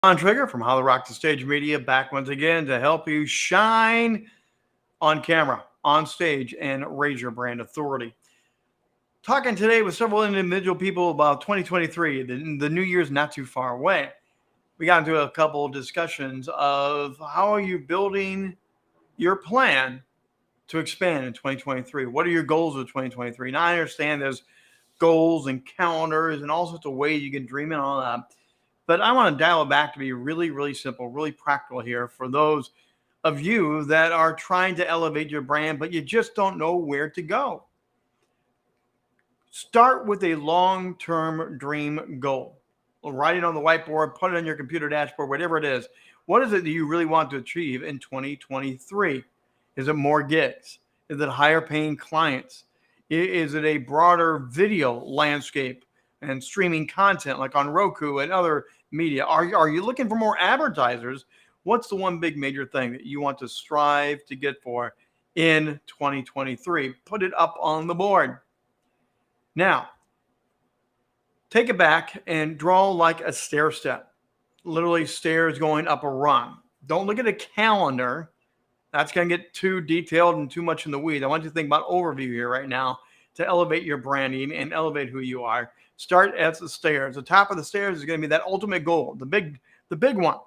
Bontrager from How to Rock the Stage Media back once again to help you shine on camera, on stage, and raise your brand authority. Talking today with several individual people about 2023. The new year's not too far away. We got into a couple of discussions of how are you building your plan to expand in 2023? What are your goals of 2023? Now, I understand there's goals and calendars and all sorts of ways you can dream and all that. But I want to dial it back to be really, really simple, really practical here for those of you that are trying to elevate your brand, but you just don't know where to go. Start with a long-term dream goal. Write it on the whiteboard, put it on your computer dashboard, whatever it is. What is it that you really want to achieve in 2023? Is it more gigs? Is it higher paying clients? Is it a broader video landscape and streaming content like on Roku and other media? Are you looking for more advertisers? What's the one big major thing that you want to strive to get for in 2023? Put it up on the board. Now, take it back and draw like a stair step, literally stairs going up a rung. Don't look at a calendar. That's going to get too detailed and too much in the weeds. I want you to think about overview here right now to elevate your branding and elevate who you are. Start at the stairs. The top of the stairs is going to be that ultimate goal, the big one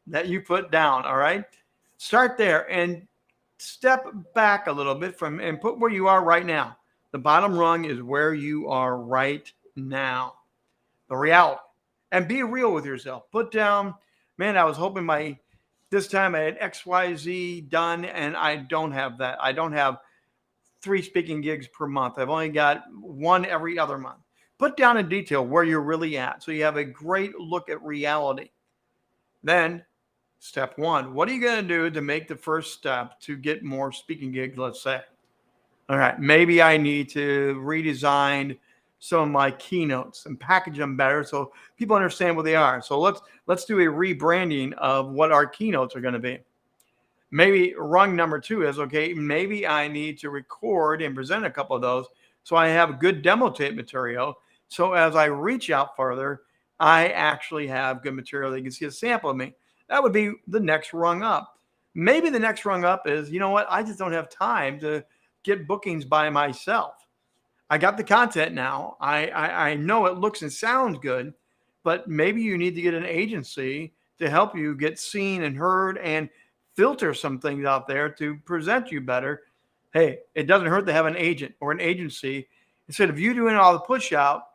that you put down. All right. Start there and step back a little bit from and put where you are right now. The bottom rung is where you are right now. The reality. And be real with yourself. Put down, man, I was hoping by this time I had XYZ done, and I don't have that. I don't have 3 speaking gigs per month. I've only got 1 every other month. Put down in detail where you're really at so you have a great look at reality. Then, step 1, what are you going to do to make the first step to get more speaking gigs, let's say? All right, maybe I need to redesign some of my keynotes and package them better so people understand what they are. So let's do a rebranding of what our keynotes are going to be. Maybe rung number 2 is, okay, maybe I need to record and present a couple of those so I have good demo tape material. So as I reach out further, I actually have good material that you can see a sample of me. That would be the next rung up. Maybe the next rung up is, you know what, I just don't have time to get bookings by myself. I got the content now. I know it looks and sounds good, but maybe you need to get an agency to help you get seen and heard and filter some things out there to present you better. Hey, it doesn't hurt to have an agent or an agency. Instead of you doing all the push out,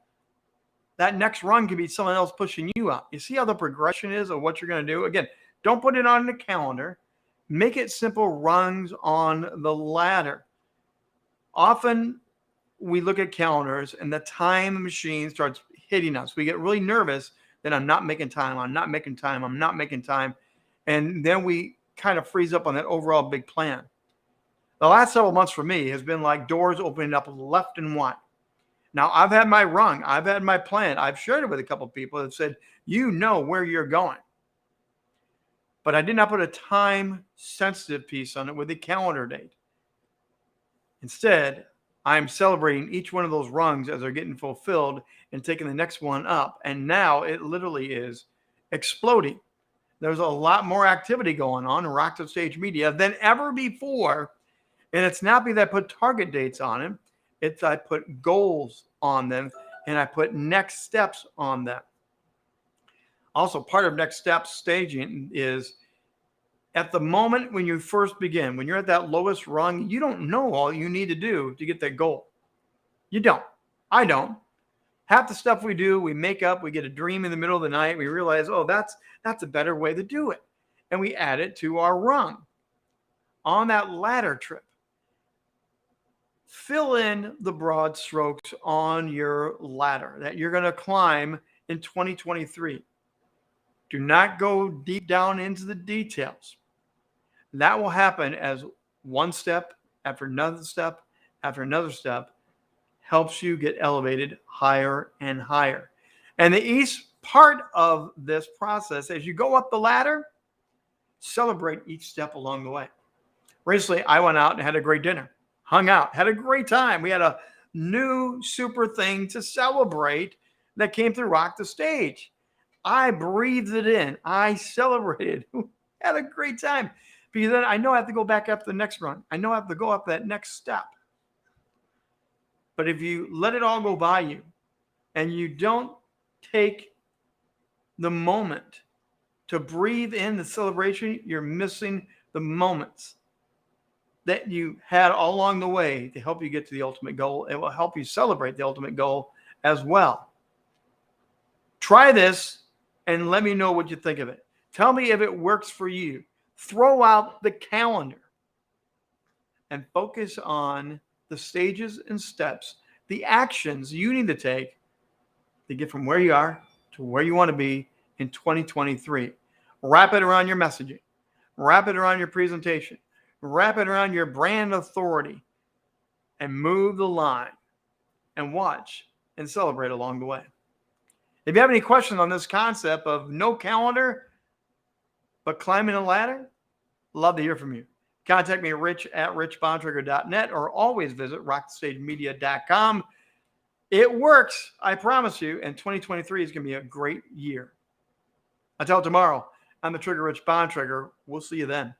that next run could be someone else pushing you out. You see how the progression is of what you're going to do? Again, don't put it on the calendar. Make it simple rungs on the ladder. Often we look at calendars and the time machine starts hitting us. We get really nervous that I'm not making time. And then we kind of freeze up on that overall big plan. The last several months for me has been like doors opening up left and right. Now, I've had my rung. I've had my plan. I've shared it with a couple of people that said, you know where you're going. But I did not put a time-sensitive piece on it with a calendar date. Instead, I'm celebrating each one of those rungs as they're getting fulfilled and taking the next one up. And now it literally is exploding. There's a lot more activity going on in Rock the Stage Media than ever before. And it's not me that I put target dates on it. It's I put goals on them and I put next steps on them. Also, part of next steps staging is at the moment when you first begin, when you're at that lowest rung, you don't know all you need to do to get that goal. You don't. I don't. Half the stuff we do, we make up, we get a dream in the middle of the night. We realize, oh, that's a better way to do it. And we add it to our rung. On that ladder trip, fill in the broad strokes on your ladder that you're going to climb in 2023. Do not go deep down into the details. That will happen as one step after another step after another step helps you get elevated higher and higher. And the east part of this process, as you go up the ladder, celebrate each step along the way. Recently, I went out and had a great dinner, hung out, had a great time. We had a new super thing to celebrate that came through Rock the Stage. I breathed it in. I celebrated. Had a great time. Because then I know I have to go back up the next run. I know I have to go up that next step. But if you let it all go by you and you don't take the moment to breathe in the celebration, you're missing the moments that you had all along the way to help you get to the ultimate goal. It will help you celebrate the ultimate goal as well. Try this and let me know what you think of it. Tell me if it works for you. Throw out the calendar and focus on the stages and steps, the actions you need to take to get from where you are to where you want to be in 2023. Wrap it around your messaging. Wrap it around your presentation. Wrap it around your brand authority and move the line and watch and celebrate along the way. If you have any questions on this concept of no calendar, but climbing a ladder, love to hear from you. Contact me, rich@richbontrager.net, or always visit rockstagemedia.com. It works, I promise you, and 2023 is going to be a great year. Until tomorrow, I'm the Trigger Rich Bontrager. We'll see you then.